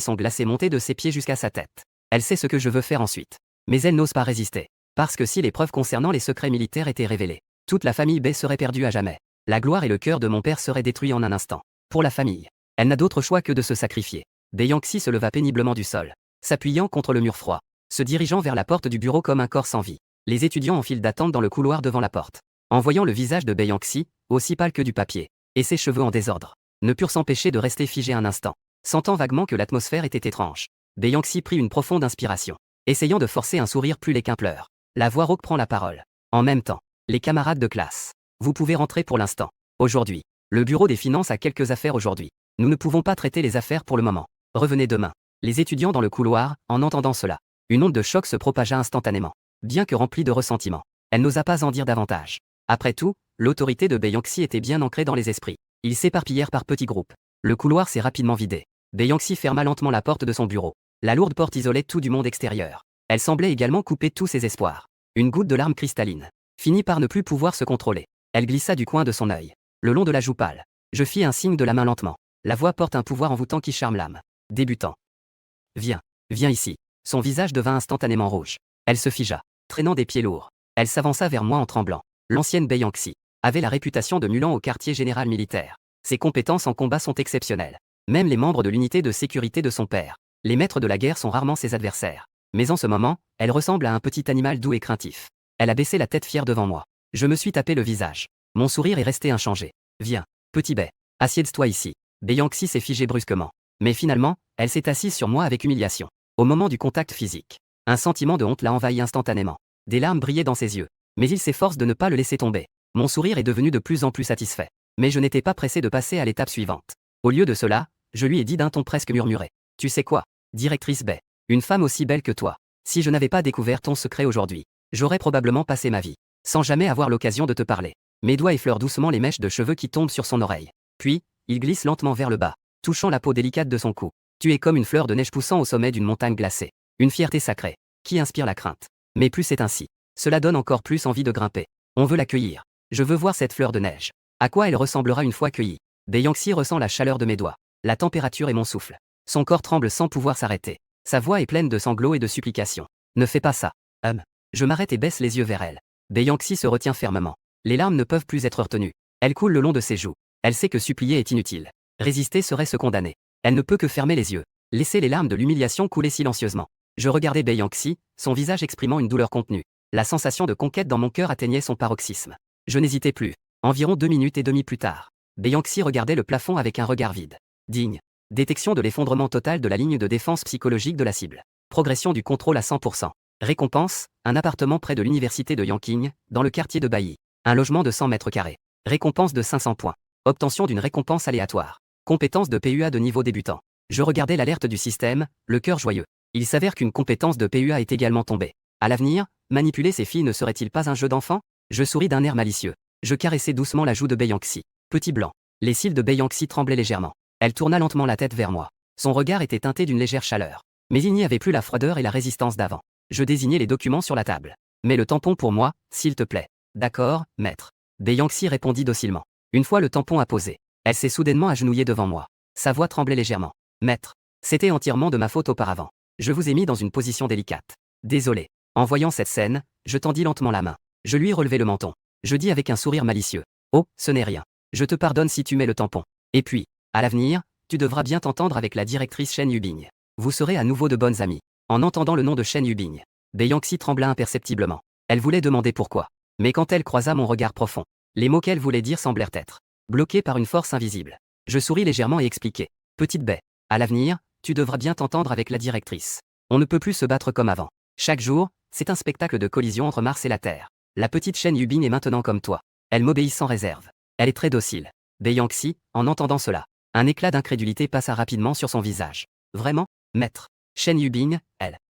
sont glacés monter de ses pieds jusqu'à sa tête. Elle sait ce que je veux faire ensuite. Mais elle n'ose pas résister. Parce que si les preuves concernant les secrets militaires étaient révélées, toute la famille Bay serait perdue à jamais. La gloire et le cœur de mon père seraient détruits en un instant. Pour la famille. Elle n'a d'autre choix que de se sacrifier. Bae-Yangsi se leva péniblement du sol, s'appuyant contre le mur froid, se dirigeant vers la porte du bureau comme un corps sans vie. Les étudiants en file d'attente dans le couloir devant la porte. En voyant le visage de Bae-Yangsi, aussi pâle que du papier, et ses cheveux en désordre, ne purent s'empêcher de rester figés un instant, sentant vaguement que l'atmosphère était étrange. Bae-Yangsi prit une profonde inspiration, essayant de forcer un sourire plus laid qu'un pleur. La voix rauque prend la parole. En même temps, les camarades de classe, vous pouvez rentrer pour l'instant. Aujourd'hui, le bureau des finances a quelques affaires aujourd'hui. Nous ne pouvons pas traiter les affaires pour le moment. Revenez demain. Les étudiants dans le couloir, en entendant cela, une onde de choc se propagea instantanément. Bien que remplie de ressentiment, elle n'osa pas en dire davantage. Après tout, l'autorité de Bae-Yangsi était bien ancrée dans les esprits. Ils s'éparpillèrent par petits groupes. Le couloir s'est rapidement vidé. Bae-Yangsi ferma lentement la porte de son bureau. La lourde porte isolait tout du monde extérieur. Elle semblait également couper tous ses espoirs. Une goutte de larme cristalline finit par ne plus pouvoir se contrôler. Elle glissa du coin de son œil, le long de la joue pâle. Je fis un signe de la main lentement. La voix porte un pouvoir envoûtant qui charme l'âme. Débutant. Viens, viens ici. Son visage devint instantanément rouge. Elle se figea, traînant des pieds lourds. Elle s'avança vers moi en tremblant. L'ancienne Bae-Yangsi avait la réputation de Mulan au quartier général militaire. Ses compétences en combat sont exceptionnelles. Même les membres de l'unité de sécurité de son père, les maîtres de la guerre, sont rarement ses adversaires. Mais en ce moment, elle ressemble à un petit animal doux et craintif. Elle a baissé la tête fière devant moi. Je me suis tapé le visage. Mon sourire est resté inchangé. Viens, petit Bae, assieds-toi ici. Bae-Yangsi s'est figée brusquement. Mais finalement, elle s'est assise sur moi avec humiliation. Au moment du contact physique, un sentiment de honte l'a envahi instantanément. Des larmes brillaient dans ses yeux. Mais il s'efforce de ne pas le laisser tomber. Mon sourire est devenu de plus en plus satisfait. Mais je n'étais pas pressé de passer à l'étape suivante. Au lieu de cela, je lui ai dit d'un ton presque murmuré. Tu sais quoi, directrice Bae, une femme aussi belle que toi, si je n'avais pas découvert ton secret aujourd'hui, j'aurais probablement passé ma vie sans jamais avoir l'occasion de te parler. Mes doigts effleurent doucement les mèches de cheveux qui tombent sur son oreille. Puis, il glisse lentement vers le bas, touchant la peau délicate de son cou. Tu es comme une fleur de neige poussant au sommet d'une montagne glacée. Une fierté sacrée, qui inspire la crainte. Mais plus c'est ainsi, cela donne encore plus envie de grimper. On veut l'accueillir. Je veux voir cette fleur de neige. À quoi elle ressemblera une fois cueillie. Bae-Yangsi ressent la chaleur de mes doigts, la température et mon souffle. Son corps tremble sans pouvoir s'arrêter. Sa voix est pleine de sanglots et de supplications. Ne fais pas ça. Je m'arrête et baisse les yeux vers elle. Bae-Yangsi se retient fermement. Les larmes ne peuvent plus être retenues. Elles coulent le long de ses joues. Elle sait que supplier est inutile. Résister serait se condamner. Elle ne peut que fermer les yeux, laisser les larmes de l'humiliation couler silencieusement. Je regardais Bae-Yangsi, son visage exprimant une douleur contenue. La sensation de conquête dans mon cœur atteignait son paroxysme. Je n'hésitais plus. Environ 2 minutes et demie plus tard, Bae-Yangsi regardait le plafond avec un regard vide. Digne. Détection de l'effondrement total de la ligne de défense psychologique de la cible. Progression du contrôle à 100%. Récompense, un appartement près de l'université de Yanqing, dans le quartier de Bayi. Un logement de 100 mètres carrés. Récompense de 500 points. Obtention d'une récompense aléatoire. Compétence de PUA de niveau débutant. Je regardais l'alerte du système, le cœur joyeux. Il s'avère qu'une compétence de PUA est également tombée. À l'avenir, manipuler ces filles ne serait-il pas un jeu d'enfant? Je souris d'un air malicieux. Je caressais doucement la joue de Bae-Yangsi. Petit blanc. Les cils de Bae-Yangsi tremblaient légèrement. Elle tourna lentement la tête vers moi. Son regard était teinté d'une légère chaleur. Mais il n'y avait plus la froideur et la résistance d'avant. Je désignai les documents sur la table. Mets le tampon pour moi, s'il te plaît. D'accord, maître. Bae-Yangsi répondit docilement. Une fois le tampon apposé, elle s'est soudainement agenouillée devant moi. Sa voix tremblait légèrement. Maître, c'était entièrement de ma faute auparavant. Je vous ai mis dans une position délicate. Désolé. En voyant cette scène, je tendis lentement la main. Je lui relevai le menton. Je dis avec un sourire malicieux. Oh, ce n'est rien. Je te pardonne si tu mets le tampon. Et puis, à l'avenir, tu devras bien t'entendre avec la directrice Shen Yubing. Vous serez à nouveau de bonnes amies. En entendant le nom de Shen Yubing, Bae-Yangsi trembla imperceptiblement. Elle voulait demander pourquoi. Mais quand elle croisa mon regard profond, les mots qu'elle voulait dire semblèrent être bloqués par une force invisible. Je souris légèrement et expliquai. Petite Bae, à l'avenir, tu devras bien t'entendre avec la directrice. On ne peut plus se battre comme avant. Chaque jour, c'est un spectacle de collision entre Mars et la Terre. La petite Shen Yubing est maintenant comme toi. Elle m'obéit sans réserve. Elle est très docile. Bae-Yangsi, en entendant cela, un éclat d'incrédulité passa rapidement sur son visage. Vraiment, maître? Shen Yubing,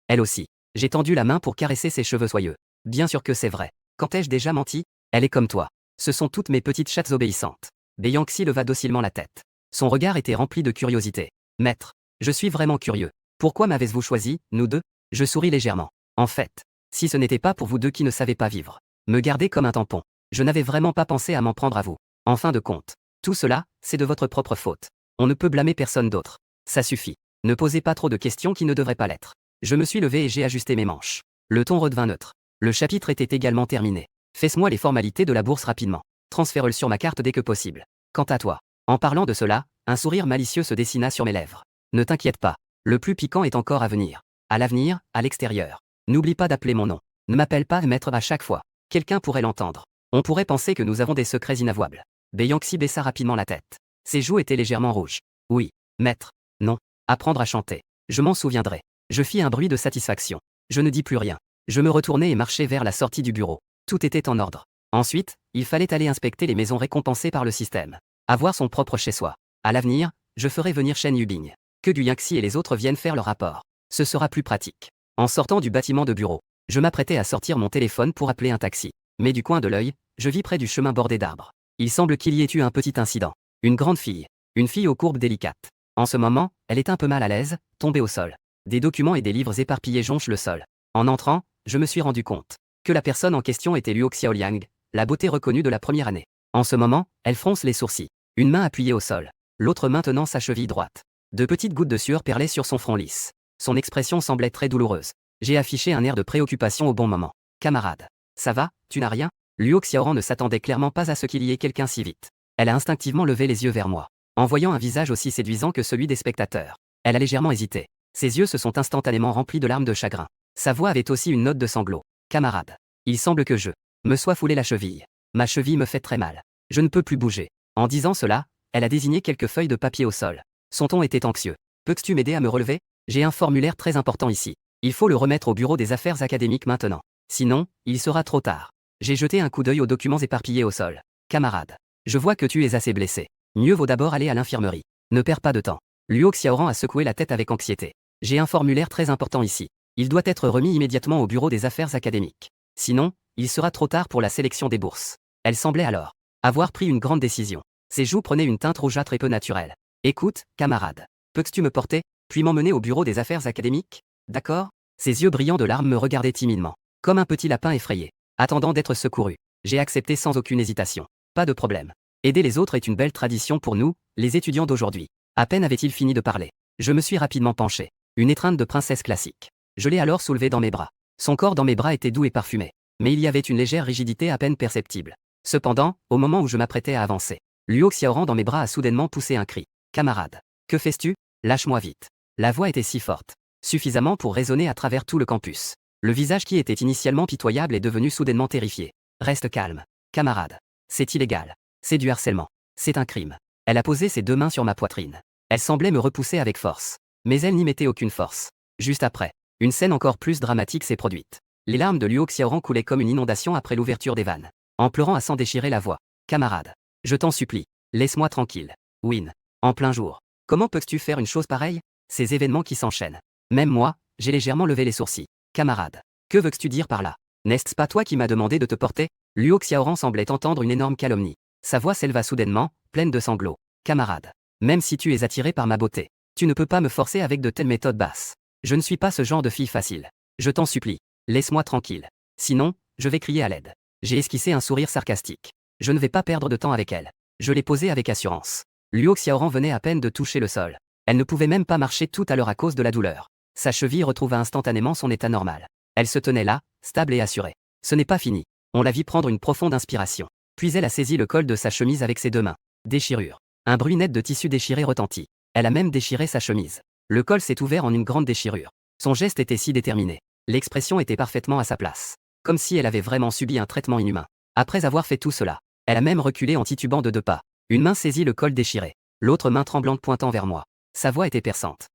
elle aussi. J'ai tendu la main pour caresser ses cheveux soyeux. Bien sûr que c'est vrai. Quand ai-je déjà menti? Elle est comme toi. Ce sont toutes mes petites chattes obéissantes. Bae-Yangsi leva docilement la tête. Son regard était rempli de curiosité. Maître, je suis vraiment curieux. Pourquoi m'avez-vous choisi, nous deux? Je souris légèrement. En fait, si ce n'était pas pour vous deux qui ne savez pas vivre, me garder comme un tampon, je n'avais vraiment pas pensé à m'en prendre à vous. En fin de compte, tout cela, c'est de votre propre faute. On ne peut blâmer personne d'autre. Ça suffit. Ne posez pas trop de questions qui ne devraient pas l'être. Je me suis levé et j'ai ajusté mes manches. Le ton redevint neutre. Le chapitre était également terminé. Fais-moi les formalités de la bourse rapidement. Transfère-le sur ma carte dès que possible. Quant à toi. En parlant de cela, un sourire malicieux se dessina sur mes lèvres. Ne t'inquiète pas. Le plus piquant est encore à venir. À l'avenir, à l'extérieur. N'oublie pas d'appeler mon nom. Ne m'appelle pas maître à chaque fois. Quelqu'un pourrait l'entendre. On pourrait penser que nous avons des secrets inavouables. Beyoncé baissa rapidement la tête. Ses joues étaient légèrement rouges. Oui, maître. Non. Apprendre à chanter. Je m'en souviendrai. Je fis un bruit de satisfaction. Je ne dis plus rien. Je me retournai et marchai vers la sortie du bureau. Tout était en ordre. Ensuite, il fallait aller inspecter les maisons récompensées par le système. Avoir son propre chez-soi. À l'avenir, je ferai venir Shen Yubing. Que du Yangxi et les autres viennent faire leur rapport. Ce sera plus pratique. En sortant du bâtiment de bureau, je m'apprêtais à sortir mon téléphone pour appeler un taxi. Mais du coin de l'œil, je vis près du chemin bordé d'arbres. Il semble qu'il y ait eu un petit incident. Une grande fille. Une fille aux courbes délicates. En ce moment, elle est un peu mal à l'aise, tombée au sol. Des documents et des livres éparpillés jonchent le sol. En entrant, je me suis rendu compte que la personne en question était Luo Xiaoliang, la beauté reconnue de la première année. En ce moment, elle fronce les sourcils. Une main appuyée au sol. L'autre main tenant sa cheville droite. De petites gouttes de sueur perlaient sur son front lisse. Son expression semblait très douloureuse. J'ai affiché un air de préoccupation au bon moment. Camarade. Ça va, tu n'as rien? Luo Xiaoran ne s'attendait clairement pas à ce qu'il y ait quelqu'un si vite. Elle a instinctivement levé les yeux vers moi. En voyant un visage aussi séduisant que celui des spectateurs. Elle a légèrement hésité. Ses yeux se sont instantanément remplis de larmes de chagrin. Sa voix avait aussi une note de sanglot. Camarade. Il semble que je me sois foulé la cheville. Ma cheville me fait très mal. Je ne peux plus bouger. En disant cela, elle a désigné quelques feuilles de papier au sol. Son ton était anxieux. Peux-tu m'aider à me relever? J'ai un formulaire très important ici. Il faut le remettre au bureau des affaires académiques maintenant. Sinon, il sera trop tard. J'ai jeté un coup d'œil aux documents éparpillés au sol. Camarade. Je vois que tu es assez blessé. Mieux vaut d'abord aller à l'infirmerie. Ne perds pas de temps. Luo Xiaoran a secoué la tête avec anxiété. J'ai un formulaire très important ici. Il doit être remis immédiatement au bureau des affaires académiques. Sinon, il sera trop tard pour la sélection des bourses. Elle semblait alors avoir pris une grande décision. Ses joues prenaient une teinte rougeâtre et peu naturelle. Écoute, camarade. Peux-tu me porter, puis m'emmener au bureau des affaires académiques? D'accord? Ses yeux brillants de larmes me regardaient timidement. Comme un petit lapin effrayé. Attendant d'être secouru. J'ai accepté sans aucune hésitation. Pas de problème. Aider les autres est une belle tradition pour nous, les étudiants d'aujourd'hui. À peine avait-il fini de parler. Je me suis rapidement penché. Une étreinte de princesse classique. Je l'ai alors soulevé dans mes bras. Son corps dans mes bras était doux et parfumé. Mais il y avait une légère rigidité à peine perceptible. Cependant, au moment où je m'apprêtais à avancer, Luo Xiaoran dans mes bras a soudainement poussé un cri. Camarade. Que fais-tu? Lâche-moi vite. La voix était si forte. Suffisamment pour résonner à travers tout le campus. Le visage qui était initialement pitoyable est devenu soudainement terrifié. Reste calme. Camarade. C'est illégal. C'est du harcèlement. C'est un crime. Elle a posé ses deux mains sur ma poitrine. Elle semblait me repousser avec force. Mais elle n'y mettait aucune force. Juste après, une scène encore plus dramatique s'est produite. Les larmes de Luo Xiaoran coulaient comme une inondation après l'ouverture des vannes. En pleurant à s'en déchirer la voix. Camarade. Je t'en supplie. Laisse-moi tranquille. Win. En plein jour. Comment peux-tu faire une chose pareille? Ces événements qui s'enchaînent. Même moi, j'ai légèrement levé les sourcils. Camarade. Que veux-tu dire par là? N'est-ce pas toi qui m'as demandé de te porter? Luo Xiaoran semblait entendre une énorme calomnie. Sa voix s'éleva soudainement, pleine de sanglots. Camarade. Même si tu es attiré par ma beauté, tu ne peux pas me forcer avec de telles méthodes basses. Je ne suis pas ce genre de fille facile. Je t'en supplie. Laisse-moi tranquille. Sinon, je vais crier à l'aide. J'ai esquissé un sourire sarcastique. Je ne vais pas perdre de temps avec elle. Je l'ai posé avec assurance. Luo Xiaoran venait à peine de toucher le sol. Elle ne pouvait même pas marcher tout à l'heure à cause de la douleur. Sa cheville retrouva instantanément son état normal. Elle se tenait là, stable et assurée. Ce n'est pas fini. On la vit prendre une profonde inspiration. Puis elle a saisi le col de sa chemise avec ses deux mains. Déchirure. Un bruit net de tissu déchiré retentit. Elle a même déchiré sa chemise. Le col s'est ouvert en une grande déchirure. Son geste était si déterminé. L'expression était parfaitement à sa place. Comme si elle avait vraiment subi un traitement inhumain. Après avoir fait tout cela, elle a même reculé en titubant de deux pas. Une main saisit le col déchiré. L'autre main tremblante pointant vers moi. Sa voix était perçante.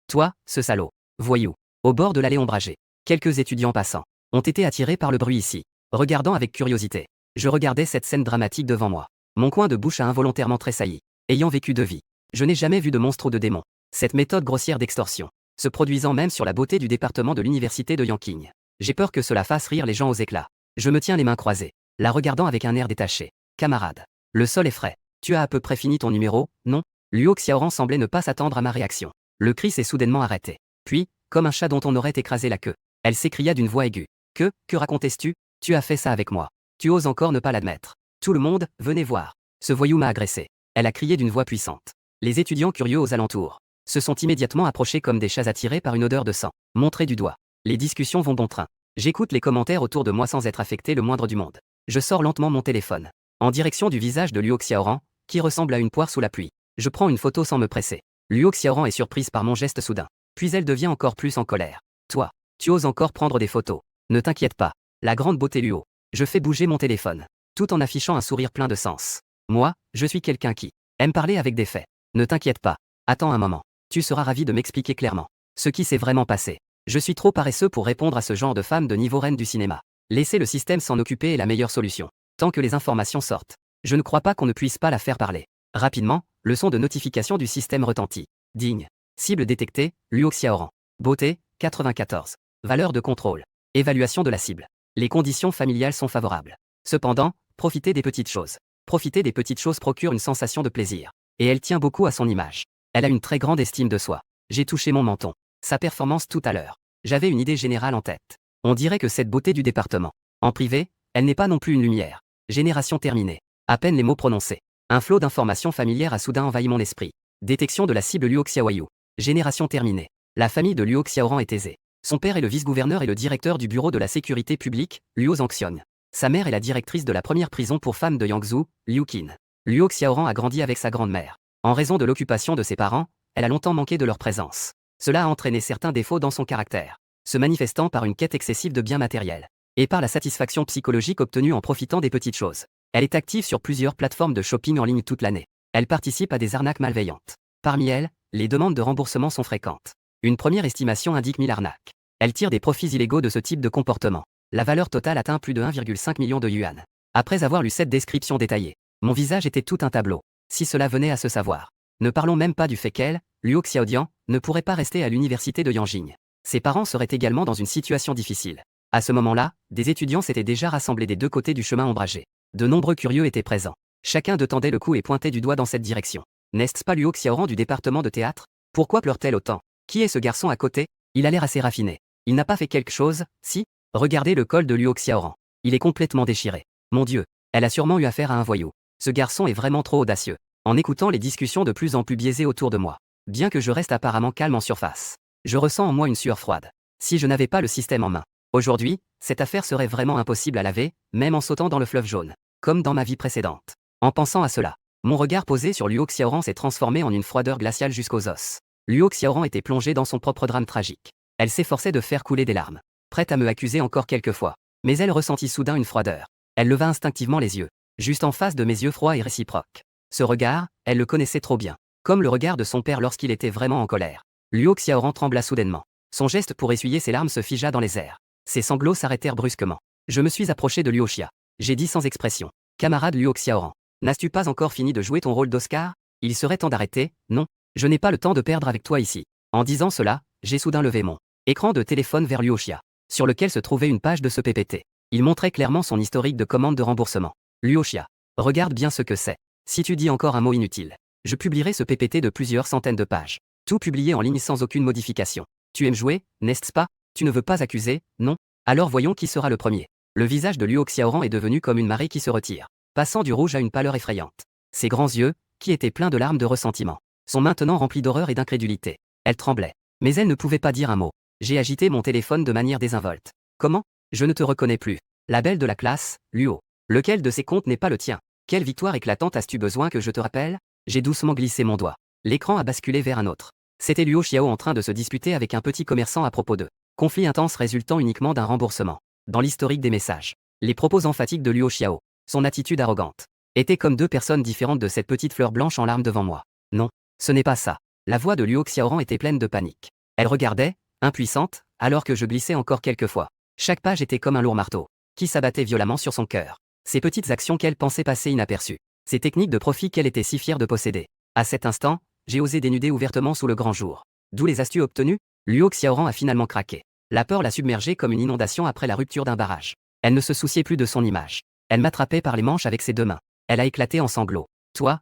Toi, ce salaud. Voyou. Au bord de l'allée ombragée. Quelques étudiants passants ont été attirés par le bruit ici. Regardant avec curiosité. Je regardais cette scène dramatique devant moi. Mon coin de bouche a involontairement tressailli. Ayant vécu de vie, je n'ai jamais vu de monstre ou de démon. Cette méthode grossière d'extorsion, se produisant même sur la beauté du département de l'université de Yanqing. J'ai peur que cela fasse rire les gens aux éclats. Je me tiens les mains croisées, la regardant avec un air détaché. Camarade. Le sol est frais. Tu as à peu près fini ton numéro, non? Luo Xiaoran semblait ne pas s'attendre à ma réaction. Le cri s'est soudainement arrêté. Puis, comme un chat dont on aurait écrasé la queue, elle s'écria d'une voix aiguë. Que racontais-tu? Tu as fait ça avec moi. Tu oses encore ne pas l'admettre. Tout le monde, venez voir. Ce voyou m'a agressé. Elle a crié d'une voix puissante. Les étudiants curieux aux alentours se sont immédiatement approchés comme des chats attirés par une odeur de sang. Montrés du doigt. Les discussions vont bon train. J'écoute les commentaires autour de moi sans être affecté le moindre du monde. Je sors lentement mon téléphone. En direction du visage de Luo Xiaoran, qui ressemble à une poire sous la pluie. Je prends une photo sans me presser. Luo Xiaoran est surprise par mon geste soudain. Puis elle devient encore plus en colère. Toi, tu oses encore prendre des photos. Ne t'inquiète pas. La grande beauté Luo. Je fais bouger mon téléphone, tout en affichant un sourire plein de sens. Moi, je suis quelqu'un qui aime parler avec des faits. Ne t'inquiète pas. Attends un moment. Tu seras ravi de m'expliquer clairement ce qui s'est vraiment passé. Je suis trop paresseux pour répondre à ce genre de femme de niveau reine du cinéma. Laisser le système s'en occuper est la meilleure solution. Tant que les informations sortent, je ne crois pas qu'on ne puisse pas la faire parler. Rapidement, le son de notification du système retentit. Digne. Cible détectée, Luo Xiaoran. Beauté, 94. Valeur de contrôle. Évaluation de la cible. Les conditions familiales sont favorables. Cependant, profiter des petites choses. Profiter des petites choses procure une sensation de plaisir. Et elle tient beaucoup à son image. Elle a une très grande estime de soi. J'ai touché mon menton. Sa performance tout à l'heure. J'avais une idée générale en tête. On dirait que cette beauté du département. En privé, elle n'est pas non plus une lumière. Génération terminée. À peine les mots prononcés. Un flot d'informations familières a soudain envahi mon esprit. Détection de la cible Luo Xiaoyu. Génération terminée. La famille de Luo Xiaoran est aisée. Son père est le vice-gouverneur et le directeur du bureau de la sécurité publique, Luo Zhangxiong. Sa mère est la directrice de la première prison pour femmes de Yangzhou, Liu Qin. Luo Xiaoran a grandi avec sa grande-mère. En raison de l'occupation de ses parents, elle a longtemps manqué de leur présence. Cela a entraîné certains défauts dans son caractère, se manifestant par une quête excessive de biens matériels, et par la satisfaction psychologique obtenue en profitant des petites choses. Elle est active sur plusieurs plateformes de shopping en ligne toute l'année. Elle participe à des arnaques malveillantes. Parmi elles, les demandes de remboursement sont fréquentes. Une première estimation indique 1000 arnaques. Elle tire des profits illégaux de ce type de comportement. La valeur totale atteint plus de 1,5 million de yuan. Après avoir lu cette description détaillée, mon visage était tout un tableau. Si cela venait à se savoir. Ne parlons même pas du fait qu'elle, Luo Xiaodian, ne pourrait pas rester à l'université de Yanjing. Ses parents seraient également dans une situation difficile. À ce moment-là, des étudiants s'étaient déjà rassemblés des deux côtés du chemin ombragé. De nombreux curieux étaient présents. Chacun d'eux tendait le cou et pointait du doigt dans cette direction. N'est-ce pas Luo Xiaoran du département de théâtre? Pourquoi pleure-t-elle autant? Qui est ce garçon à côté? Il a l'air assez raffiné. Il n'a pas fait quelque chose, si? Regardez le col de Luo Xiaoran. Il est complètement déchiré. Mon Dieu, elle a sûrement eu affaire à un voyou. Ce garçon est vraiment trop audacieux. En écoutant les discussions de plus en plus biaisées autour de moi, bien que je reste apparemment calme en surface, je ressens en moi une sueur froide. Si je n'avais pas le système en main, aujourd'hui, cette affaire serait vraiment impossible à laver, même en sautant dans le fleuve jaune, comme dans ma vie précédente. En pensant à cela, mon regard posé sur Luo Xiaoran s'est transformé en une froideur glaciale jusqu'aux os. Luo Xiaoran était plongée dans son propre drame tragique. Elle s'efforçait de faire couler des larmes, prête à me accuser encore quelques fois. Mais elle ressentit soudain une froideur. Elle leva instinctivement les yeux, juste en face de mes yeux froids et réciproques. Ce regard, elle le connaissait trop bien, comme le regard de son père lorsqu'il était vraiment en colère. Luo Xiaoran trembla soudainement. Son geste pour essuyer ses larmes se figea dans les airs. Ses sanglots s'arrêtèrent brusquement. Je me suis approché de Luo Xia. J'ai dit sans expression. Camarade Luo Xiaoran, n'as-tu pas encore fini de jouer ton rôle d'Oscar? Il serait temps d'arrêter, non? Je n'ai pas le temps de perdre avec toi ici. En disant cela, j'ai soudain levé mon écran de téléphone vers Luo Xia, sur lequel se trouvait une page de ce PPT. Il montrait clairement son historique de commande de remboursement. Luo Xia, regarde bien ce que c'est. Si tu dis encore un mot inutile, je publierai ce PPT de plusieurs centaines de pages. Tout publié en ligne sans aucune modification. Tu aimes jouer, n'est-ce pas? Tu ne veux pas accuser, non? Alors voyons qui sera le premier. Le visage de Luo Xiaoran est devenu comme une marée qui se retire, passant du rouge à une pâleur effrayante. Ses grands yeux, qui étaient pleins de larmes de ressentiment, sont maintenant remplis d'horreur et d'incrédulité. Elle tremblait. Mais elle ne pouvait pas dire un mot. J'ai agité mon téléphone de manière désinvolte. Comment? Je ne te reconnais plus. La belle de la classe, Luo. Lequel de ces comptes n'est pas le tien? Quelle victoire éclatante as-tu besoin que je te rappelle? J'ai doucement glissé mon doigt. L'écran a basculé vers un autre. C'était Luo Xiao en train de se disputer avec un petit commerçant à propos de conflit intense résultant uniquement d'un remboursement. Dans l'historique des messages, les propos emphatiques de Luo Xiao, son attitude arrogante, étaient comme deux personnes différentes de cette petite fleur blanche en larmes devant moi. Non, ce n'est pas ça. La voix de Luo Xiaoran était pleine de panique. Elle regardait, impuissante, alors que je glissais encore quelques fois. Chaque page était comme un lourd marteau, qui s'abattait violemment sur son cœur. Ces petites actions qu'elle pensait passer inaperçues. Ces techniques de profit qu'elle était si fière de posséder. À cet instant, j'ai osé dénuder ouvertement sous le grand jour. D'où les astuces obtenues, Luo Xiaoran a finalement craqué. La peur l'a submergée comme une inondation après la rupture d'un barrage. Elle ne se souciait plus de son image. Elle m'attrapait par les manches avec ses deux mains. Elle a éclaté en sanglots. Toi,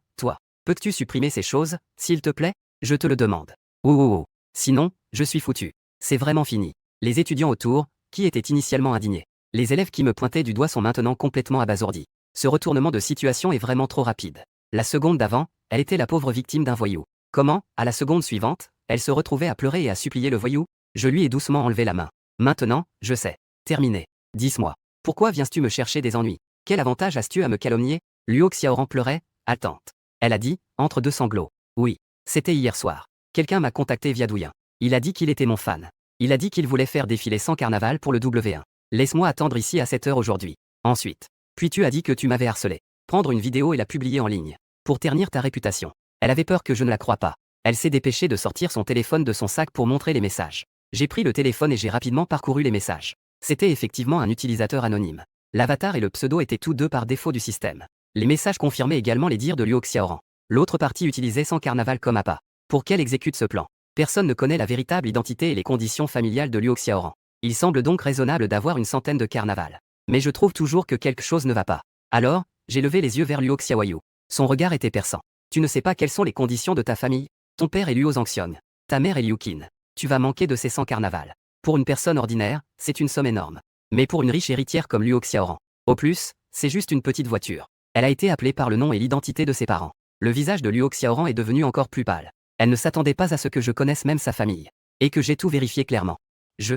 peux-tu supprimer ces choses, s'il te plaît? Je te le demande. Oh. Sinon, je suis foutu. C'est vraiment fini. Les étudiants autour, qui étaient initialement indignés. Les élèves qui me pointaient du doigt sont maintenant complètement abasourdis. Ce retournement de situation est vraiment trop rapide. La seconde d'avant, elle était la pauvre victime d'un voyou. Comment, à la seconde suivante, elle se retrouvait à pleurer et à supplier le voyou. Je lui ai doucement enlevé la main. Maintenant, je sais. Terminé. Dis-moi. Pourquoi viens-tu me chercher des ennuis? Quel avantage as-tu à me calomnier? Luo Xiaoran pleurait, haletante. Elle a dit, entre deux sanglots. Oui. C'était hier soir. Quelqu'un m'a contacté via Douyin. Il a dit qu'il était mon fan. Il a dit qu'il voulait faire défiler 100 carnaval pour le W1. Laisse-moi attendre ici à 7 heures aujourd'hui. Ensuite. Puis tu as dit que tu m'avais harcelé. Prendre une vidéo et la publier en ligne. Pour ternir ta réputation. Elle avait peur que je ne la croie pas. Elle s'est dépêchée de sortir son téléphone de son sac pour montrer les messages. J'ai pris le téléphone et j'ai rapidement parcouru les messages. C'était effectivement un utilisateur anonyme. L'avatar et le pseudo étaient tous deux par défaut du système. Les messages confirmaient également les dires de Luo Xiaoran. L'autre partie utilisait son carnaval comme appât. Pour qu'elle exécute ce plan. Personne ne connaît la véritable identité et les conditions familiales de Luo Xiaoran. Il semble donc raisonnable d'avoir une centaine de carnavals. Mais je trouve toujours que quelque chose ne va pas. Alors, j'ai levé les yeux vers Luo Xiaoyu. Son regard était perçant. Tu ne sais pas quelles sont les conditions de ta famille? Ton père est Luo Zhangxiong. Ta mère est Liu Qin. Tu vas manquer de ces 100 carnavals. Pour une personne ordinaire, c'est une somme énorme. Mais pour une riche héritière comme Luo Xiaoran, au plus, c'est juste une petite voiture. Elle a été appelée par le nom et l'identité de ses parents. Le visage de Luo Xiaoran est devenu encore plus pâle. Elle ne s'attendait pas à ce que je connaisse même sa famille. Et que j'ai tout vérifié clairement. Je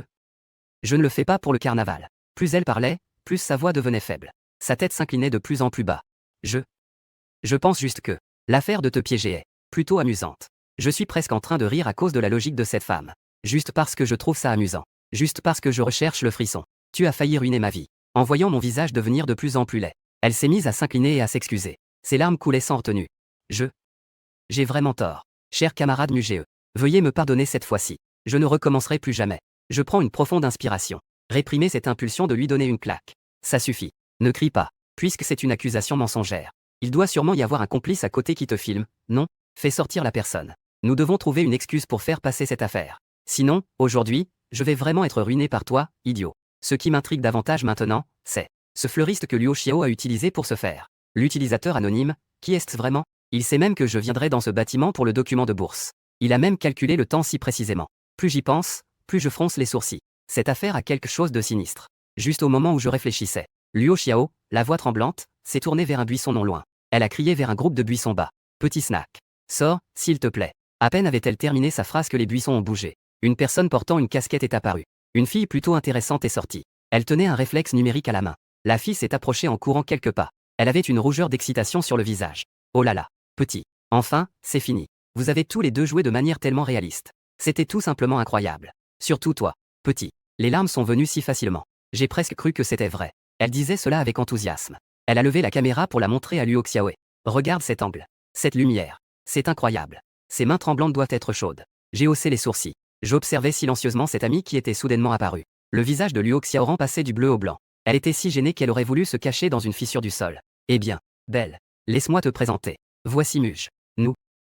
ne le fais pas pour le carnaval. Plus elle parlait, plus sa voix devenait faible. Sa tête s'inclinait de plus en plus bas. Je pense juste que l'affaire de te piéger est plutôt amusante. Je suis presque en train de rire à cause de la logique de cette femme. Juste parce que je trouve ça amusant. Juste parce que je recherche le frisson. Tu as failli ruiner ma vie. En voyant mon visage devenir de plus en plus laid. Elle s'est mise à s'incliner et à s'excuser. Ses larmes coulaient sans retenue. J'ai vraiment tort. Cher camarade Mugé, veuillez me pardonner cette fois-ci. Je ne recommencerai plus jamais. Je prends une profonde inspiration. Réprimer cette impulsion de lui donner une claque. Ça suffit. Ne crie pas, puisque c'est une accusation mensongère. Il doit sûrement y avoir un complice à côté qui te filme, non? Fais sortir la personne. Nous devons trouver une excuse pour faire passer cette affaire. Sinon, aujourd'hui, je vais vraiment être ruiné par toi, idiot. Ce qui m'intrigue davantage maintenant, c'est ce fleuriste que Luo Xiao a utilisé pour ce faire. L'utilisateur anonyme, qui est-ce vraiment? Il sait même que je viendrai dans ce bâtiment pour le document de bourse. Il a même calculé le temps si précisément. Plus j'y pense, plus je fronce les sourcils. Cette affaire a quelque chose de sinistre. Juste au moment où je réfléchissais, Luo Xiao, la voix tremblante, s'est tournée vers un buisson non loin. Elle a crié vers un groupe de buissons bas. Petit snack. Sors, s'il te plaît. À peine avait-elle terminé sa phrase que les buissons ont bougé. Une personne portant une casquette est apparue. Une fille plutôt intéressante est sortie. Elle tenait un réflexe numérique à la main. La fille s'est approchée en courant quelques pas. Elle avait une rougeur d'excitation sur le visage. Oh là là. Petit. Enfin, c'est fini. Vous avez tous les deux joué de manière tellement réaliste. C'était tout simplement incroyable. Surtout toi. Petit. Les larmes sont venues si facilement. J'ai presque cru que c'était vrai. Elle disait cela avec enthousiasme. Elle a levé la caméra pour la montrer à Luo Xiaoe. Regarde cet angle. Cette lumière. C'est incroyable. Ses mains tremblantes doivent être chaudes. J'ai haussé les sourcils. J'observais silencieusement cette amie qui était soudainement apparue. Le visage de Luo Xiaoran passait du bleu au blanc. Elle était si gênée qu'elle aurait voulu se cacher dans une fissure du sol. Eh bien, belle. Laisse-moi te présenter. Voici Muge.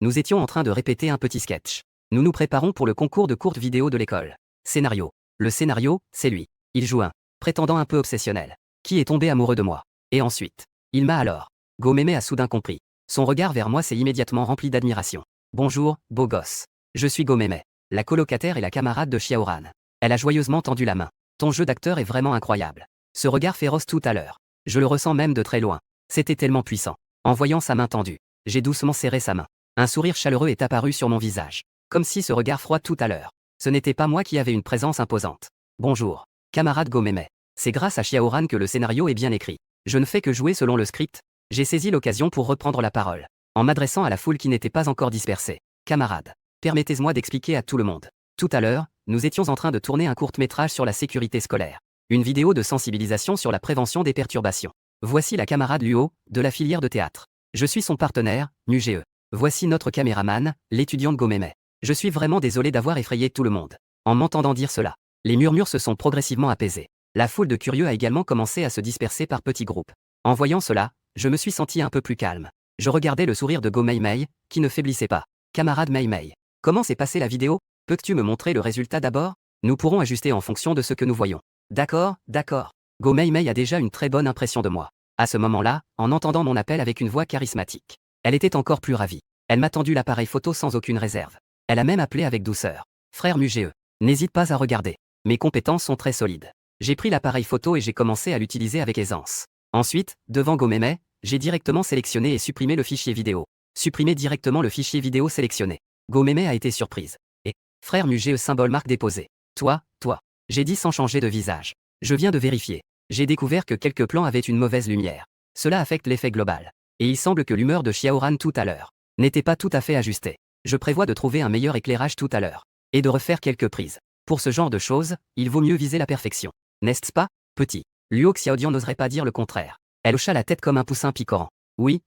Nous étions en train de répéter un petit sketch. Nous nous préparons pour le concours de courte vidéo de l'école. Scénario. Le scénario, c'est lui. Il joue un prétendant un peu obsessionnel. Qui est tombé amoureux de moi. Et ensuite. Il m'a alors. Go-Mémé a soudain compris. Son regard vers moi s'est immédiatement rempli d'admiration. Bonjour, beau gosse. Je suis Go-Mémé, la colocataire et la camarade de Xiaoran. Elle a joyeusement tendu la main. Ton jeu d'acteur est vraiment incroyable. Ce regard féroce tout à l'heure. Je le ressens même de très loin. C'était tellement puissant. En voyant sa main tendue, j'ai doucement serré sa main. Un sourire chaleureux est apparu sur mon visage. Comme si ce regard froid tout à l'heure. Ce n'était pas moi qui avais une présence imposante. Bonjour, camarade Go-Mémé. C'est grâce à Xiaoran que le scénario est bien écrit. Je ne fais que jouer selon le script. J'ai saisi l'occasion pour reprendre la parole. En m'adressant à la foule qui n'était pas encore dispersée. Camarade, permettez-moi d'expliquer à tout le monde. Tout à l'heure, nous étions en train de tourner un court-métrage sur la sécurité scolaire. Une vidéo de sensibilisation sur la prévention des perturbations. Voici la camarade Luo, de la filière de théâtre. Je suis son partenaire, Mugé. Voici notre caméraman, l'étudiante Go-Mémé. Je suis vraiment désolé d'avoir effrayé tout le monde. En m'entendant dire cela, les murmures se sont progressivement apaisés. La foule de curieux a également commencé à se disperser par petits groupes. En voyant cela, je me suis senti un peu plus calme. Je regardais le sourire de Go-Mei, qui ne faiblissait pas. Camarade Mei, comment s'est passée la vidéo? Peux-tu me montrer le résultat d'abord? Nous pourrons ajuster en fonction de ce que nous voyons. D'accord. Go-Mei a déjà une très bonne impression de moi. À ce moment-là, en entendant mon appel avec une voix charismatique, elle était encore plus ravie. Elle m'a tendu l'appareil photo sans aucune réserve. Elle a même appelé avec douceur. Frère Mugé, n'hésite pas à regarder. Mes compétences sont très solides. J'ai pris l'appareil photo et j'ai commencé à l'utiliser avec aisance. Ensuite, devant Go-Mémé, j'ai directement sélectionné et supprimé le fichier vidéo. Supprimer directement le fichier vidéo sélectionné. Go-Mémé a été surprise. Et Frère Mugé, symbole marque déposée. Toi. J'ai dit sans changer de visage. Je viens de vérifier. J'ai découvert que quelques plans avaient une mauvaise lumière. Cela affecte l'effet global. Et il semble que l'humeur de Xiaoran tout à l'heure n'était pas tout à fait ajustée. Je prévois de trouver un meilleur éclairage tout à l'heure. Et de refaire quelques prises. Pour ce genre de choses, il vaut mieux viser la perfection. N'est-ce pas, petit? Luo Xiaodian n'oserait pas dire le contraire. Elle hocha la tête comme un poussin picorant. Oui.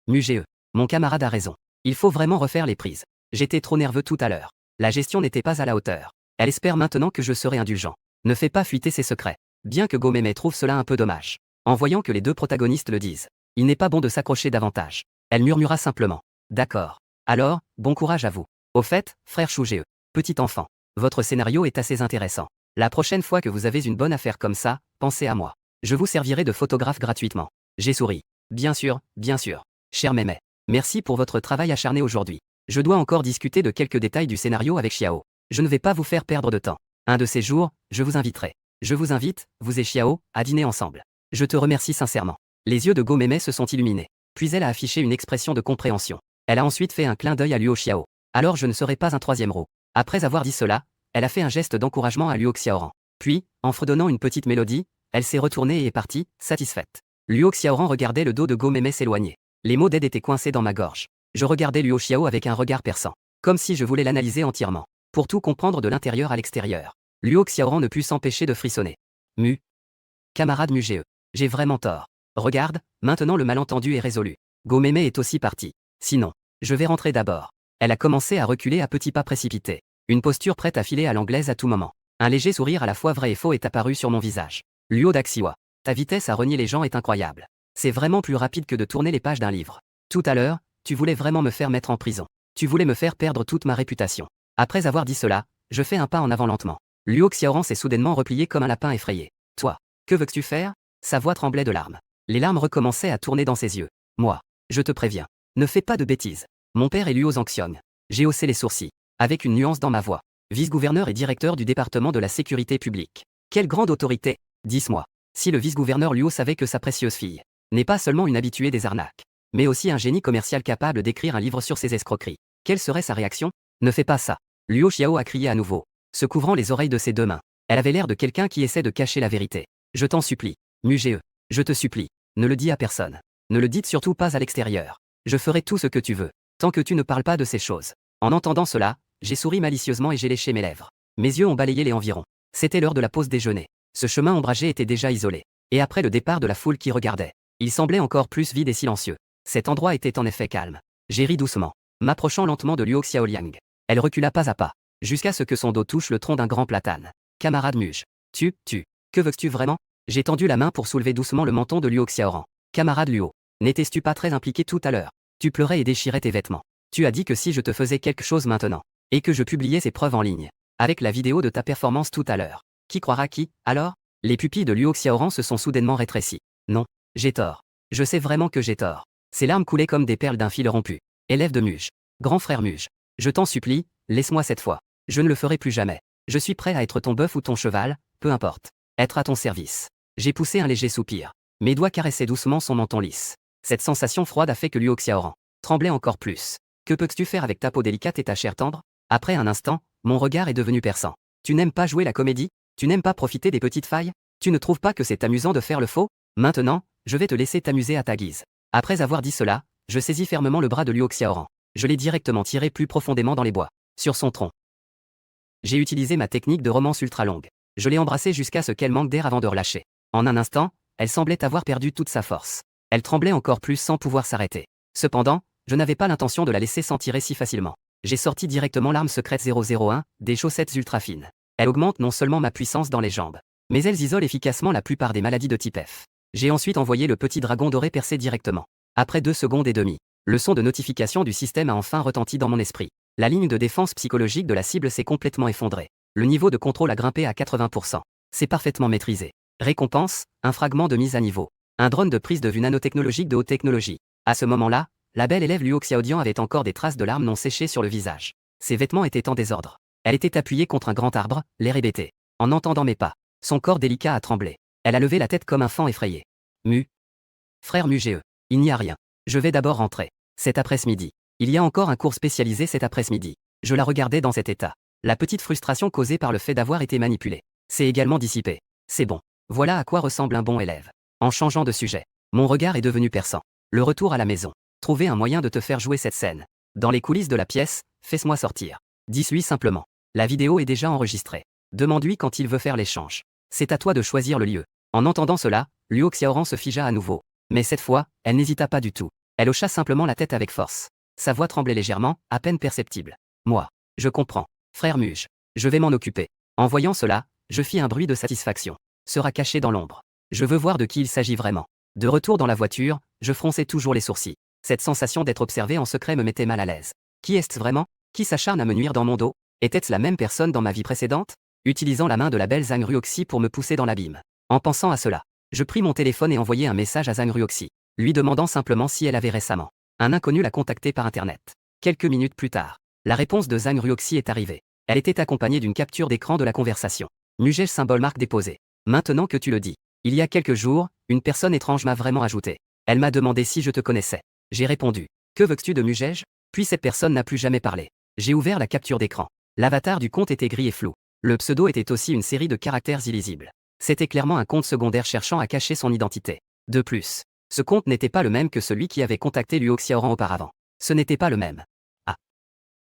Mugé. Mon camarade a raison. Il faut vraiment refaire les prises. J'étais trop nerveux tout à l'heure. La gestion n'était pas à la hauteur. Elle espère maintenant que je serai indulgent. Ne fais pas fuiter ses secrets. Bien que Go-Meme trouve cela un peu dommage. En voyant que les deux protagonistes le disent. Il n'est pas bon de s'accrocher davantage. Elle murmura simplement. D'accord. Alors, bon courage à vous. Au fait, frère Shugeo, petit enfant, votre scénario est assez intéressant. La prochaine fois que vous avez une bonne affaire comme ça, pensez à moi. Je vous servirai de photographe gratuitement. J'ai souri. Bien sûr. Cher Mémé. Merci pour votre travail acharné aujourd'hui. Je dois encore discuter de quelques détails du scénario avec Xiao. Je ne vais pas vous faire perdre de temps. Un de ces jours, je vous inviterai. Je vous invite, vous et Xiao, à dîner ensemble. Je te remercie sincèrement. Les yeux de Go-Meme se sont illuminés. Puis elle a affiché une expression de compréhension. Elle a ensuite fait un clin d'œil à Luo Xiao. Alors je ne serai pas un troisième roue. Après avoir dit cela, elle a fait un geste d'encouragement à Luo Xiaoran. Puis, en fredonnant une petite mélodie, elle s'est retournée et est partie, satisfaite. Luo Xiaoran regardait le dos de Go-Meme s'éloigner. Les mots d'aide étaient coincés dans ma gorge. Je regardais Luo Xiao avec un regard perçant. Comme si je voulais l'analyser entièrement. Pour tout comprendre de l'intérieur à l'extérieur. Luo Xiaoran ne put s'empêcher de frissonner. Camarade Mugé. J'ai vraiment tort. Regarde, maintenant le malentendu est résolu. Go-Meme est aussi parti. Sinon, je vais rentrer d'abord. Elle a commencé à reculer à petits pas précipités. Une posture prête à filer à l'anglaise à tout moment. Un léger sourire à la fois vrai et faux est apparu sur mon visage. Luo Daxiwa, ta vitesse à renier les gens est incroyable. C'est vraiment plus rapide que de tourner les pages d'un livre. Tout à l'heure, tu voulais vraiment me faire mettre en prison. Tu voulais me faire perdre toute ma réputation. Après avoir dit cela, je fais un pas en avant lentement. Luo Xiaoran s'est soudainement replié comme un lapin effrayé. Toi, que veux-tu faire? Sa voix tremblait de larmes. Les larmes recommençaient à tourner dans ses yeux. Moi, je te préviens. Ne fais pas de bêtises. Mon père est Luo Zhangxiong. J'ai haussé les sourcils. Avec une nuance dans ma voix. Vice-gouverneur et directeur du département de la sécurité publique. Quelle grande autorité! Dis-moi. Si le vice-gouverneur Luo savait que sa précieuse fille n'est pas seulement une habituée des arnaques, mais aussi un génie commercial capable d'écrire un livre sur ses escroqueries, quelle serait sa réaction? Ne fais pas ça. Luo Xiao a crié à nouveau, se couvrant les oreilles de ses deux mains. Elle avait l'air de quelqu'un qui essaie de cacher la vérité. Je t'en supplie. Mugé, je te supplie. Ne le dis à personne. Ne le dites surtout pas à l'extérieur. Je ferai tout ce que tu veux, tant que tu ne parles pas de ces choses. En entendant cela, j'ai souri malicieusement et j'ai léché mes lèvres. Mes yeux ont balayé les environs. C'était l'heure de la pause déjeuner. Ce chemin ombragé était déjà isolé. Et après le départ de la foule qui regardait, il semblait encore plus vide et silencieux. Cet endroit était en effet calme. J'ai ri doucement, m'approchant lentement de Luo Xiaoliang. Elle recula pas à pas, jusqu'à ce que son dos touche le tronc d'un grand platane. Camarade Muge. Que veux-tu vraiment? J'ai tendu la main pour soulever doucement le menton de Luo Xiaoran. Camarade Luo, n'étais-tu pas très impliqué tout à l'heure? Tu pleurais et déchirais tes vêtements. Tu as dit que si je te faisais quelque chose maintenant, et que je publiais ces preuves en ligne, avec la vidéo de ta performance tout à l'heure, qui croira qui, alors? Les pupilles de Luo Xiaoran se sont soudainement rétrécies. Non, j'ai tort. Je sais vraiment que j'ai tort. Ses larmes coulaient comme des perles d'un fil rompu. Élève de Muge. Grand frère Muge. Je t'en supplie, laisse-moi cette fois. Je ne le ferai plus jamais. Je suis prêt à être ton bœuf ou ton cheval, peu importe. Être à ton service. J'ai poussé un léger soupir. Mes doigts caressaient doucement son menton lisse. Cette sensation froide a fait que Luo Xiaoran tremblait encore plus. Que peux-tu faire avec ta peau délicate et ta chair tendre? Après un instant, mon regard est devenu perçant. Tu n'aimes pas jouer la comédie? Tu n'aimes pas profiter des petites failles? Tu ne trouves pas que c'est amusant de faire le faux? Maintenant, je vais te laisser t'amuser à ta guise. Après avoir dit cela, je saisis fermement le bras de Luo Xiaoran. Je l'ai directement tiré plus profondément dans les bois, sur son tronc. J'ai utilisé ma technique de romance ultra longue. Je l'ai embrassée jusqu'à ce qu'elle manque d'air avant de relâcher. En un instant, elle semblait avoir perdu toute sa force. Elle tremblait encore plus sans pouvoir s'arrêter. Cependant, je n'avais pas l'intention de la laisser s'en tirer si facilement. J'ai sorti directement l'arme secrète 001, des chaussettes ultra fines. Elle augmente non seulement ma puissance dans les jambes, mais elles isolent efficacement la plupart des maladies de type F. J'ai ensuite envoyé le petit dragon doré percer directement. Après 2 secondes et demie, le son de notification du système a enfin retenti dans mon esprit. La ligne de défense psychologique de la cible s'est complètement effondrée. Le niveau de contrôle a grimpé à 80%. C'est parfaitement maîtrisé. Récompense, un fragment de mise à niveau. Un drone de prise de vue nanotechnologique de haute technologie. À ce moment-là, la belle élève Luo Xiaodian avait encore des traces de larmes non séchées sur le visage. Ses vêtements étaient en désordre. Elle était appuyée contre un grand arbre, l'air hébété. En entendant mes pas, son corps délicat a tremblé. Elle a levé la tête comme un fan effrayé. Frère Mugé, il n'y a rien. Je vais d'abord rentrer. Cet après-midi. Il y a encore un cours spécialisé cet après-midi. Je la regardais dans cet état. La petite frustration causée par le fait d'avoir été manipulée s'est également dissipée. C'est bon. Voilà à quoi ressemble un bon élève. En changeant de sujet, mon regard est devenu perçant. Le retour à la maison. Trouver un moyen de te faire jouer cette scène. Dans les coulisses de la pièce, fais-moi sortir. Dis-lui simplement. La vidéo est déjà enregistrée. Demande-lui quand il veut faire l'échange. C'est à toi de choisir le lieu. En entendant cela, Luo Xiaoran se figea à nouveau. Mais cette fois, elle n'hésita pas du tout. Elle hocha simplement la tête avec force. Sa voix tremblait légèrement, à peine perceptible. Moi. Je comprends. Frère Muge. Je vais m'en occuper. En voyant cela, je fis un bruit de satisfaction. Sera caché dans l'ombre. Je veux voir de qui il s'agit vraiment. De retour dans la voiture, je fronçais toujours les sourcils. Cette sensation d'être observé en secret me mettait mal à l'aise. Qui est-ce vraiment? Qui s'acharne à me nuire dans mon dos? Était-ce la même personne dans ma vie précédente? Utilisant la main de la belle Zhang Ruoxi pour me pousser dans l'abîme. En pensant à cela, je pris mon téléphone et envoyai un message à Zhang Ruoxi, lui demandant simplement si elle avait récemment un inconnu l'a contacté par internet. Quelques minutes plus tard, la réponse de Zhang Ruoxi est arrivée. Elle était accompagnée d'une capture d'écran de la conversation. Mugej symbole marque déposée. Maintenant que tu le dis. Il y a quelques jours, une personne étrange m'a vraiment ajouté. Elle m'a demandé si je te connaissais. J'ai répondu. Que veux-tu de Mugej? Puis cette personne n'a plus jamais parlé. J'ai ouvert la capture d'écran. L'avatar du compte était gris et flou. Le pseudo était aussi une série de caractères illisibles. C'était clairement un compte secondaire cherchant à cacher son identité. De plus, ce compte n'était pas le même que celui qui avait contacté Luo Xiaoran auparavant. Ce n'était pas le même. Ah.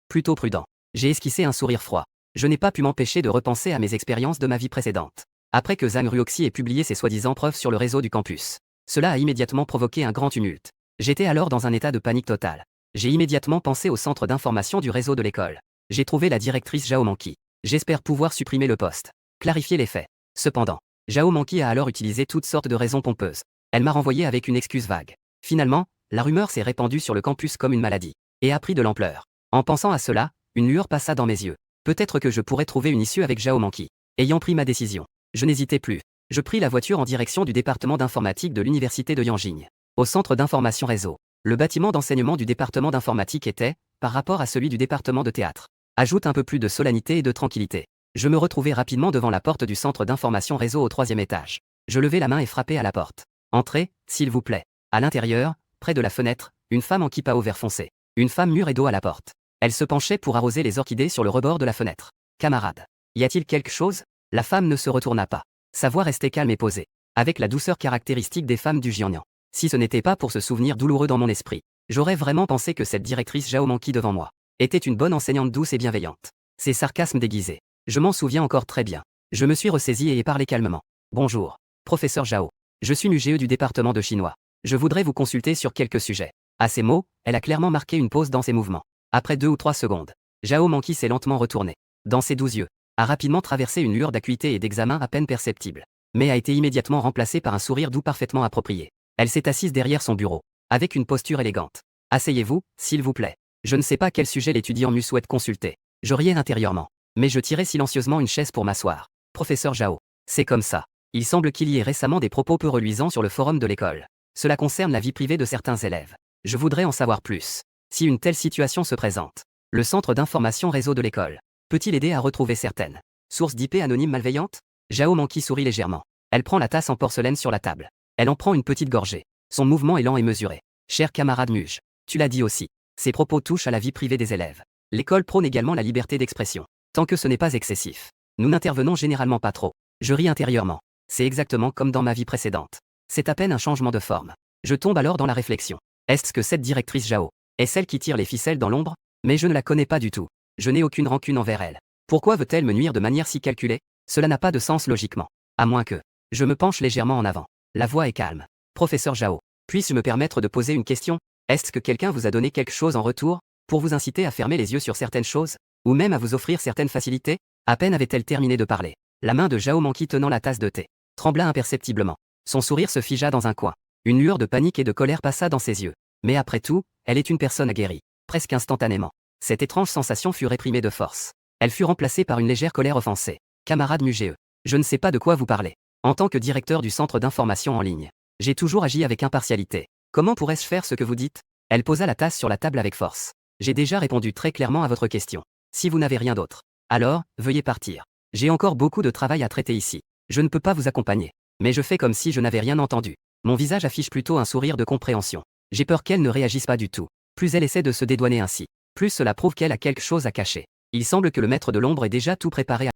Plutôt prudent. J'ai esquissé un sourire froid. Je n'ai pas pu m'empêcher de repenser à mes expériences de ma vie précédente. Après que Zhang Ruoxi ait publié ses soi-disant preuves sur le réseau du campus. Cela a immédiatement provoqué un grand tumulte. J'étais alors dans un état de panique totale. J'ai immédiatement pensé au centre d'information du réseau de l'école. J'ai trouvé la directrice Zhao Manqi. J'espère pouvoir supprimer le poste. Clarifier les faits. Cependant, Zhao Manqi a alors utilisé toutes sortes de raisons pompeuses. Elle m'a renvoyé avec une excuse vague. Finalement, la rumeur s'est répandue sur le campus comme une maladie. Et a pris de l'ampleur. En pensant à cela, une lueur passa dans mes yeux. Peut-être que je pourrais trouver une issue avec Zhao Manqi. Ayant pris ma décision, je n'hésitais plus. Je pris la voiture en direction du département d'informatique de l'université de Yanjing. Au centre d'information réseau, le bâtiment d'enseignement du département d'informatique était, par rapport à celui du département de théâtre, ajoute un peu plus de solennité et de tranquillité. Je me retrouvai rapidement devant la porte du centre d'information réseau au 3e étage. Je levai la main et frappai à la porte. Entrez, s'il vous plaît. À l'intérieur, près de la fenêtre, une femme en kippa au vert foncé. Une femme mûre et dos à la porte. Elle se penchait pour arroser les orchidées sur le rebord de la fenêtre. Camarade. Y a-t-il quelque chose? La femme ne se retourna pas. Sa voix restait calme et posée, avec la douceur caractéristique des femmes du Jiangnan. Si ce n'était pas pour ce souvenir douloureux dans mon esprit, j'aurais vraiment pensé que cette directrice Zhao Manqi devant moi était une bonne enseignante douce et bienveillante. Ces sarcasmes déguisés. Je m'en souviens encore très bien. Je me suis ressaisi et ai parlé calmement. Bonjour, professeur Zhao. Je suis Mugeo du département de chinois. Je voudrais vous consulter sur quelques sujets. À ces mots, elle a clairement marqué une pause dans ses mouvements. Après 2 ou 3 secondes, Zhao Manqi s'est lentement retourné. Dans ses 12 yeux, a rapidement traversé une lueur d'acuité et d'examen à peine perceptible, mais a été immédiatement remplacée par un sourire doux parfaitement approprié. Elle s'est assise derrière son bureau, avec une posture élégante. Asseyez-vous, s'il vous plaît. Je ne sais pas quel sujet l'étudiant mu souhaite consulter. Je riais intérieurement, mais je tirai silencieusement une chaise pour m'asseoir. Professeur Zhao, c'est comme ça. Il semble qu'il y ait récemment des propos peu reluisants sur le forum de l'école. Cela concerne la vie privée de certains élèves. Je voudrais en savoir plus. Si une telle situation se présente, le centre d'information réseau de l'école peut-il aider à retrouver certaines sources d'IP anonymes malveillantes? Zhao Manqi sourit légèrement. Elle prend la tasse en porcelaine sur la table. Elle en prend une petite gorgée. Son mouvement est lent et mesuré. Cher camarade Muge, tu l'as dit aussi. Ces propos touchent à la vie privée des élèves. L'école prône également la liberté d'expression. Tant que ce n'est pas excessif. Nous n'intervenons généralement pas trop. Je ris intérieurement. C'est exactement comme dans ma vie précédente. C'est à peine un changement de forme. Je tombe alors dans la réflexion. Est-ce que cette directrice Zhao est celle qui tire les ficelles dans l'ombre? Mais je ne la connais pas du tout. Je n'ai aucune rancune envers elle. Pourquoi veut-elle me nuire de manière si calculée? Cela n'a pas de sens logiquement. À moins que. Je me penche légèrement en avant. La voix est calme. Professeur Zhao, puis-je me permettre de poser une question? Est-ce que quelqu'un vous a donné quelque chose en retour, pour vous inciter à fermer les yeux sur certaines choses, ou même à vous offrir certaines facilités? À peine avait-elle terminé de parler. La main de Zhao Manqi tenant la tasse de thé trembla imperceptiblement. Son sourire se figea dans un coin. Une lueur de panique et de colère passa dans ses yeux. Mais après tout, elle est une personne aguerrie. Presque instantanément. Cette étrange sensation fut réprimée de force. Elle fut remplacée par une légère colère offensée. Camarade Mugeo, je ne sais pas de quoi vous parlez. En tant que directeur du centre d'information en ligne, j'ai toujours agi avec impartialité. Comment pourrais-je faire ce que vous dites? Elle posa la tasse sur la table avec force. J'ai déjà répondu très clairement à votre question. Si vous n'avez rien d'autre, alors, veuillez partir. J'ai encore beaucoup de travail à traiter ici. Je ne peux pas vous accompagner. Mais je fais comme si je n'avais rien entendu. Mon visage affiche plutôt un sourire de compréhension. J'ai peur qu'elle ne réagisse pas du tout. Plus elle essaie de se dédouaner ainsi, plus cela prouve qu'elle a quelque chose à cacher. Il semble que le maître de l'ombre ait déjà tout préparé